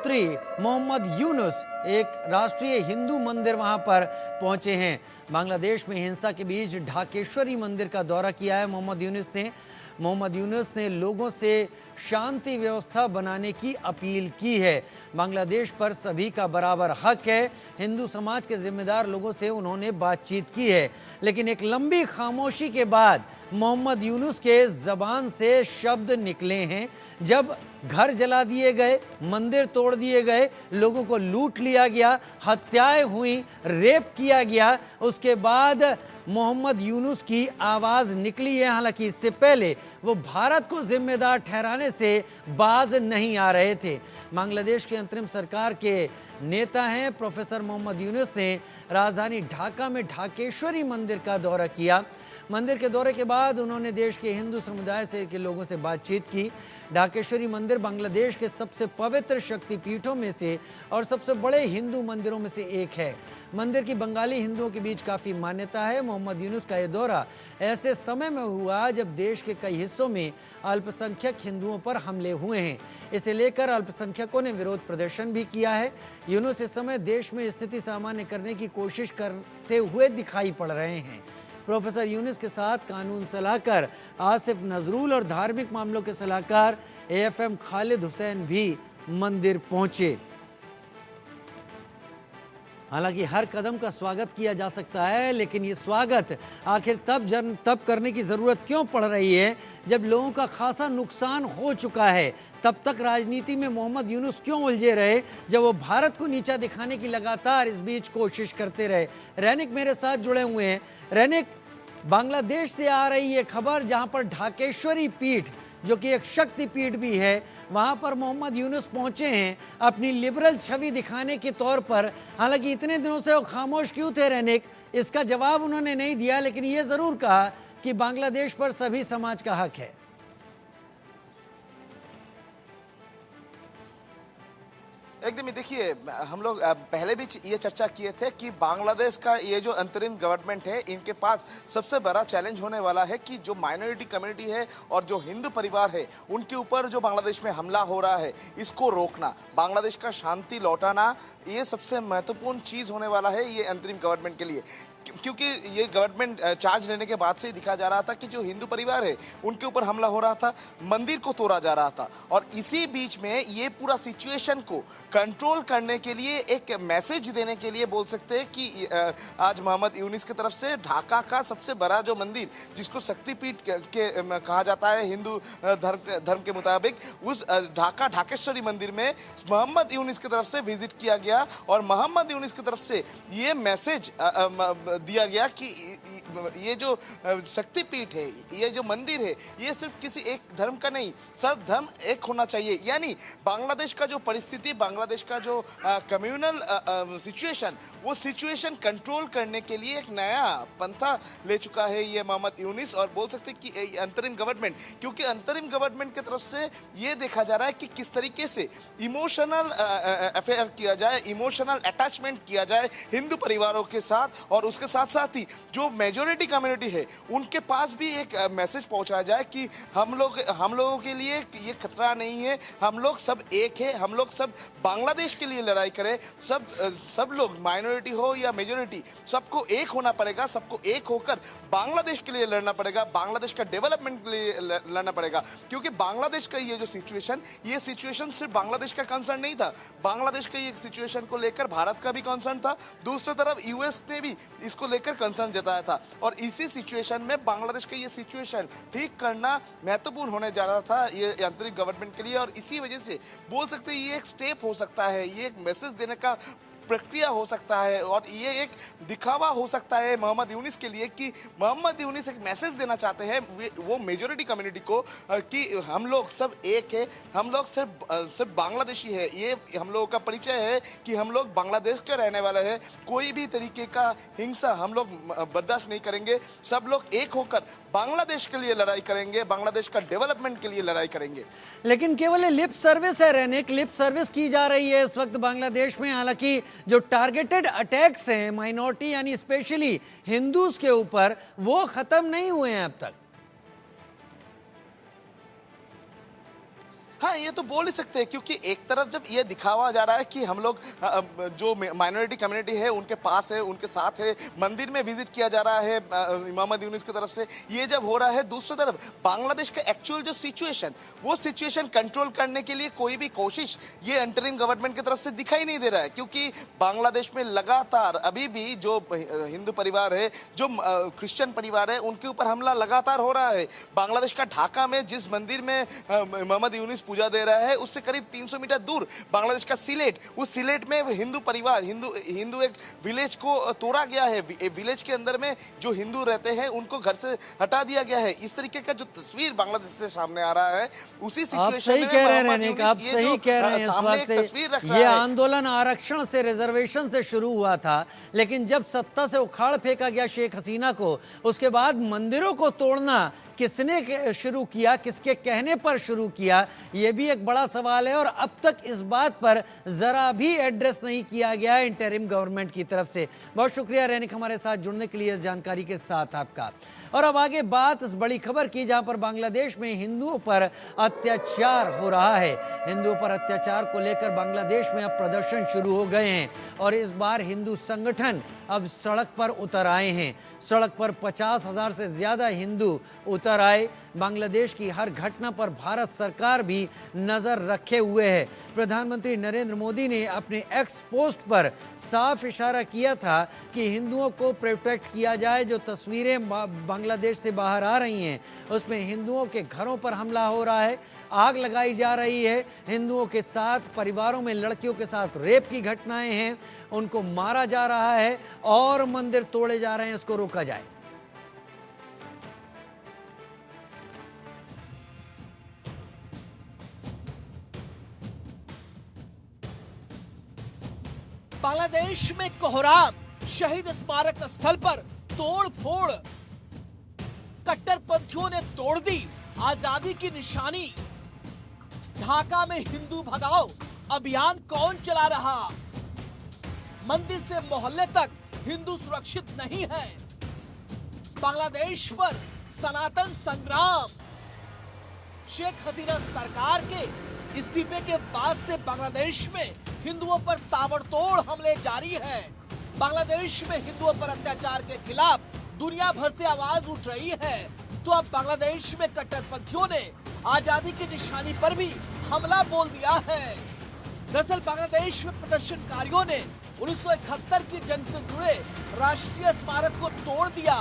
मंत्री मोहम्मद यूनुस एक राष्ट्रीय हिंदू मंदिर वहां पर पहुंचे हैं। बांग्लादेश में हिंसा के बीच ढाकेश्वरी मंदिर का दौरा किया है मोहम्मद यूनुस ने लोगों से शांति व्यवस्था बनाने की अपील की है। बांग्लादेश पर सभी का बराबर हक है। हिंदू समाज के जिम्मेदार लोगों से उन्होंने बातचीत की है, लेकिन एक लंबी खामोशी के बाद मोहम्मद यूनुस के जबान से शब्द निकले हैं। जब घर जला दिए गए, मंदिर तोड़ दिए गए, लोगों को लूट लिया गया, हत्याएं हुई, रेप किया गया, उसके बाद मोहम्मद यूनुस की आवाज निकली है। हालांकि इससे पहले वो भारत को जिम्मेदार ठहराने से बाज नहीं आ रहे थे। बांग्लादेश की अंतरिम सरकार के नेता हैं प्रोफेसर मोहम्मद यूनुस ने राजधानी ढाका में ढाकेश्वरी मंदिर का दौरा किया। मंदिर के दौरे के बाद उन्होंने देश के हिंदू समुदाय से के लोगों से बातचीत की। ढाकेश्वरी मंदिर बांग्लादेश के सबसे पवित्र शक्तिपीठों में से और सबसे बड़े हिंदू मंदिरों में से एक है। मंदिर की बंगाली हिंदुओं के बीच काफ़ी मान्यता है। मोहम्मद यूनुस का यह दौरा ऐसे समय में हुआ जब देश के कई हिस्सों में अल्पसंख्यक हिंदुओं पर हमले हुए हैं। इसे लेकर अल्पसंख्यकों ने विरोध प्रदर्शन भी किया है। यूनुस इस समय देश में स्थिति सामान्य करने की कोशिश करते हुए दिखाई पड़ रहे हैं। प्रोफेसर यूनुस के साथ कानून सलाहकार आसिफ नजरुल और धार्मिक मामलों के सलाहकार एएफएम खालिद हुसैन भी मंदिर पहुंचे। हालांकि हर कदम का स्वागत किया जा सकता है, लेकिन ये स्वागत आखिर तब करने की ज़रूरत क्यों पड़ रही है जब लोगों का खासा नुकसान हो चुका है। तब तक राजनीति में मोहम्मद यूनुस क्यों उलझे रहे जब वो भारत को नीचा दिखाने की लगातार इस बीच कोशिश करते रहे। रैनिक मेरे साथ जुड़े हुए हैं। रैनिक, बांग्लादेश से आ रही है खबर जहां पर ढाकेश्वरी पीठ जो कि एक शक्ति पीठ भी है, वहां पर मोहम्मद यूनुस पहुंचे हैं अपनी लिबरल छवि दिखाने के तौर पर। हालांकि इतने दिनों से वो खामोश क्यों थे रैनिक, इसका जवाब उन्होंने नहीं दिया, लेकिन ये जरूर कहा कि बांग्लादेश पर सभी समाज का हक है। एकदम ही देखिए, हम लोग पहले भी ये चर्चा किए थे कि बांग्लादेश का ये जो अंतरिम गवर्नमेंट है, इनके पास सबसे बड़ा चैलेंज होने वाला है कि जो माइनॉरिटी कम्युनिटी है और जो हिंदू परिवार है, उनके ऊपर जो बांग्लादेश में हमला हो रहा है, इसको रोकना, बांग्लादेश का शांति लौटाना, ये सबसे महत्वपूर्ण चीज़ होने वाला है ये अंतरिम गवर्नमेंट के लिए। क्योंकि ये गवर्नमेंट चार्ज लेने के बाद से ही दिखा जा रहा था कि जो हिंदू परिवार है उनके ऊपर हमला हो रहा था, मंदिर को तोड़ा जा रहा था, और इसी बीच में ये पूरा सिचुएशन को कंट्रोल करने के लिए एक मैसेज देने के लिए बोल सकते हैं कि आज मोहम्मद यूनुस की तरफ से ढाका का सबसे बड़ा जो मंदिर जिसको शक्तिपीठ के कहा जाता है हिंदू धर्म के मुताबिक, उस ढाकेश्वरी मंदिर में मोहम्मद यूनुस की तरफ से विजिट किया गया और मोहम्मद यूनुस की तरफ से ये मैसेज दिया गया कि ये जो शक्तिपीठ है, ये जो मंदिर है, ये सिर्फ किसी एक धर्म का नहीं, सब धर्म एक होना चाहिए। यानी बांग्लादेश का जो परिस्थिति, बांग्लादेश का जो कम्युनल सिचुएशन, वो सिचुएशन कंट्रोल करने के लिए एक नया पंथा ले चुका है ये मोहम्मद यूनुस, और बोल सकते हैं कि अंतरिम गवर्नमेंट, क्योंकि अंतरिम गवर्नमेंट की तरफ से ये देखा जा रहा है कि किस तरीके से इमोशनल अफेयर किया जाए, इमोशनल अटैचमेंट किया जाए हिंदू परिवारों के साथ, और उसके साथ साथ ही जो मेजॉरिटी कम्युनिटी है उनके पास भी एक मैसेज पहुंचाया जाए कि हम लोगों के लिए ये खतरा नहीं है, हम लोग सब एक है, हम लोग सब बांग्लादेश के लिए लड़ाई करें, सब लोग माइनॉरिटी हो या मेजॉरिटी, सबको एक होना पड़ेगा, सबको एक होकर बांग्लादेश के लिए लड़ना पड़ेगा, बांग्लादेश का डेवलपमेंट के लिए लड़ना पड़ेगा। क्योंकि बांग्लादेश का ये जो ये सिचुएशन सिर्फ बांग्लादेश का कंसर्न नहीं था, बांग्लादेश के ये सिचुएशन को लेकर भारत का भी कंसर्न था, दूसरी तरफ यूएस ने भी इसको लेकर कंसर्न जताया था, और इसी सिचुएशन में बांग्लादेश का ये सिचुएशन ठीक करना महत्वपूर्ण होने जा रहा था ये अंतरिम गवर्नमेंट के लिए। और इसी वजह से बोल सकते हैं ये एक स्टेप हो सकता है, ये एक मैसेज देने का प्रक्रिया हो सकता है, और ये एक दिखावा हो सकता है मोहम्मद यूनुस के लिए कि मोहम्मद यूनुस एक मैसेज देना चाहते हैं वो मेजॉरिटी कम्युनिटी को कि हम लोग सब एक है, हम लोग सिर्फ बांग्लादेशी है, ये हम लोगों का परिचय है कि हम लोग बांग्लादेश के रहने वाले हैं, कोई भी तरीके का हिंसा हम लोग बर्दाश्त नहीं करेंगे, सब लोग एक होकर बांग्लादेश के लिए लड़ाई करेंगे, बांग्लादेश का डेवलपमेंट के लिए लड़ाई करेंगे। लेकिन केवल लिप सर्विस है रैनिक, लिप सर्विस की जा रही है इस वक्त बांग्लादेश में। हालांकि जो टारगेटेड अटैक्स हैं माइनॉरिटी यानी स्पेशली हिंदूज के ऊपर, वो खत्म नहीं हुए हैं अब तक। हाँ, ये तो बोल ही सकते हैं, क्योंकि एक तरफ जब ये दिखावा जा रहा है कि हम लोग जो माइनॉरिटी कम्युनिटी है उनके पास है, उनके साथ है, मंदिर में विजिट किया जा रहा है मोहम्मद यूनुस की तरफ से, ये जब हो रहा है, दूसरी तरफ बांग्लादेश का एक्चुअल जो सिचुएशन, वो सिचुएशन कंट्रोल करने के लिए कोई भी कोशिश ये अंतरिम गवर्नमेंट की तरफ से दिखाई नहीं दे रहा है। क्योंकि बांग्लादेश में लगातार अभी भी जो हिंदू परिवार है, जो क्रिश्चियन परिवार है, उनके ऊपर हमला लगातार हो रहा है। बांग्लादेश का ढाका में जिस मंदिर में मोहम्मद यूनुस पूजा दे रहा है, उससे करीब 300 मीटर दूर बांग्लादेश का सिलेट, उस सिलेट में हिंदू परिवार, हिंदू एक विलेज को तोड़ा गया है। विलेज के अंदर में जो हिंदू रहते हैं उनको घर से हटा दिया गया है। इस तरीके का जो तस्वीर बांग्लादेश से सामने आ रहा है, उसी सिचुएशन में आप सही कह रहे हैं। इस वक्त ये आंदोलन आरक्षण से, रिजर्वेशन से शुरू हुआ था, लेकिन जब सत्ता से उखाड़ फेंका गया शेख हसीना को, उसके बाद मंदिरों को तोड़ना किसने शुरू किया, किसके कहने पर शुरू किया, यह भी एक बड़ा सवाल है। और अब तक इस बात पर जरा भी एड्रेस नहीं किया गया है इंटरिम गवर्नमेंट की तरफ से। बहुत शुक्रिया रैनिक हमारे साथ जुड़ने के लिए, इस जानकारी के साथ आपका। और अब आगे बात इस बड़ी खबर की, जहां पर बांग्लादेश में हिंदुओं पर अत्याचार हो रहा है। हिंदुओं पर अत्याचार को लेकर बांग्लादेश में अब प्रदर्शन शुरू हो गए हैं और इस बार हिंदू संगठन अब सड़क पर उतर आए हैं। सड़क पर 50,000 से ज्यादा हिंदू उतर आए। बांग्लादेश की हर घटना पर भारत सरकार भी नजर रखे हुए है। प्रधानमंत्री नरेंद्र मोदी ने अपने एक्स पोस्ट पर साफ इशारा किया था कि हिंदुओं को प्रोटेक्ट किया जाए। जो तस्वीरें बांग्लादेश से बाहर आ रही हैं, उसमें हिंदुओं के घरों पर हमला हो रहा है, आग लगाई जा रही है, हिंदुओं के साथ, परिवारों में लड़कियों के साथ रेप की घटनाएं हैं, उनको मारा जा रहा है और मंदिर तोड़े जा रहे हैं। इसको रोका जाए। बांग्लादेश में कोहराम शहीद स्मारक स्थल पर तोड़ फोड़, कट्टरपंथियों ने तोड़ दी आजादी की निशानी। ढाका में हिंदू भगाओ अभियान कौन चला रहा? मंदिर से मोहल्ले तक हिंदू सुरक्षित नहीं है। बांग्लादेश पर सनातन संग्राम। शेख हसीना सरकार के इस्तीफे के बाद से बांग्लादेश में हिंदुओं पर ताबड़तोड़ हमले जारी है। बांग्लादेश में हिंदुओं पर अत्याचार के खिलाफ दुनिया भर से आवाज उठ रही है, तो अब बांग्लादेश में कट्टरपंथियों ने आजादी की निशानी पर भी हमला बोल दिया है। दरअसल बांग्लादेश में प्रदर्शनकारियों ने 1971 की जंग से जुड़े राष्ट्रीय स्मारक को तोड़ दिया।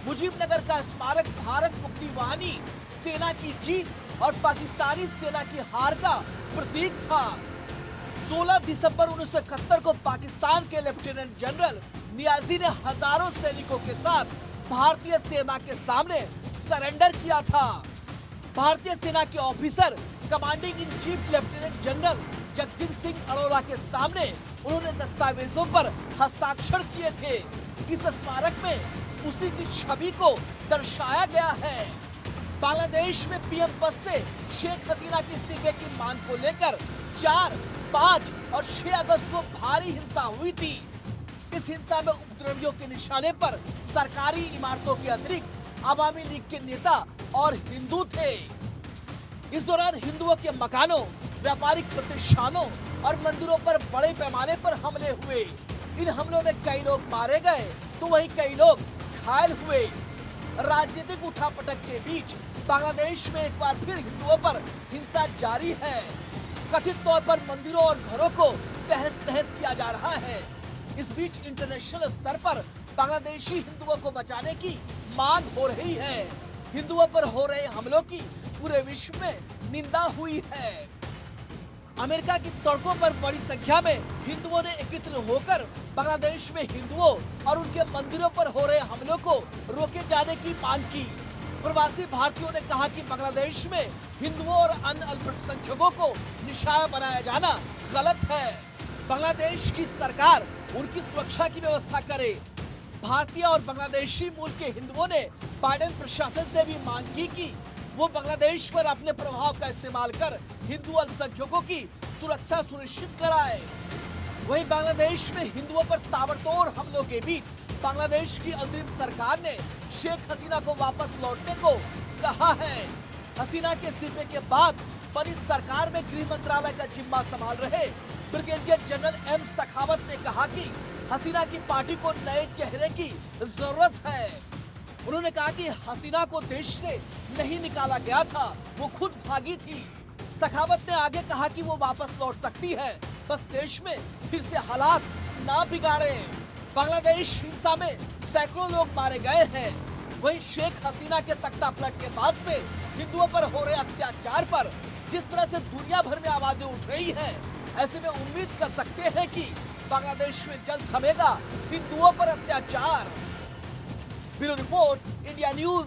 मुजीबनगर का स्मारक भारत मुक्ति वाहिनी सेना की जीत और पाकिस्तानी सेना की हार का प्रतीक था। 16 दिसंबर 1971 को पाकिस्तान के लेफ्टिनेंट जनरल नियाजी ने हजारों सैनिकों के साथ भारतीय सेना के सामने सरेंडर किया था। भारतीय सेना के officer commanding in chief lieutenant general Jagjit Singh Arora के सामने उन्होंने दस्तावेजों पर हस्ताक्षर किए थे। इस स्मारक में उसी की छवि को दर्शाया गया है। बांग्लादेश में पीएम पद से शेख हसीना के इस्तीफे की मांग को लेकर 4, 5 और 6 अगस्त को भारी हिंसा हुई थी। इस हिंसा में उपद्रवियों के निशाने पर सरकारी इमारतों के अतिरिक्त अवामी लीग के नेता और हिंदू थे। इस दौरान हिंदुओं के मकानों, व्यापारिक प्रतिष्ठानों और मंदिरों पर बड़े पैमाने पर हमले हुए। इन हमलों में कई लोग मारे गए तो वहीं कई लोग घायल हुए। राजनीतिक उठापटक के बीच बांग्लादेश में एक बार फिर हिंदुओं पर हिंसा जारी है। कथित तौर पर मंदिरों और घरों को तहस नहस किया जा रहा है। इस बीच इंटरनेशनल स्तर पर बांग्लादेशी हिंदुओं को बचाने की मांग हो रही है। हिंदुओं पर हो रहे हमलों की पूरे विश्व में निंदा हुई है। अमेरिका की सड़कों पर बड़ी संख्या में हिंदुओं ने एकत्र होकर बांग्लादेश में हिंदुओं और उनके मंदिरों पर हो रहे हमलों को रोके जाने की मांग की। प्रवासी भारतीयों ने कहा कि बांग्लादेश में हिंदुओं और अन्य अल्पसंख्यकों को निशाना बनाया जाना गलत है। बांग्लादेश की सरकार उनकी सुरक्षा की व्यवस्था करे। भारतीय और बांग्लादेशी मूल के हिंदुओं ने बाइडेन प्रशासन से भी मांग की कि वो बांग्लादेश पर अपने प्रभाव का इस्तेमाल कर हिंदू अल्पसंख्यकों की सुरक्षा सुनिश्चित कराए। वहीं बांग्लादेश में हिंदुओं पर ताबड़तोड़ हमलों के बीच बांग्लादेश की अंतरिम सरकार ने शेख हसीना को वापस लौटने को कहा है। हसीना के इस्तीफे के बाद बनी सरकार में गृह मंत्रालय का जिम्मा संभाल रहे ब्रिगेडियर जनरल एम सखावत ने कहा कि हसीना की पार्टी को नए चेहरे की जरूरत है। उन्होंने कहा कि हसीना को देश से नहीं निकाला गया था, वो खुद भागी थी। सखावत ने आगे कहा कि वो वापस लौट सकती है, बस देश में फिर से हालात ना बिगाड़े। बांग्लादेश हिंसा में सैकड़ों लोग मारे गए हैं। वहीं शेख हसीना के तख्ता पलट के बाद से हिंदुओं पर हो रहे अत्याचार पर जिस तरह से दुनिया भर में आवाजें उठ रही है, ऐसे में उम्मीद कर सकते हैं कि बांग्लादेश में जल्द थमेगा हिंदुओं पर अत्याचार। Bureau report, India news.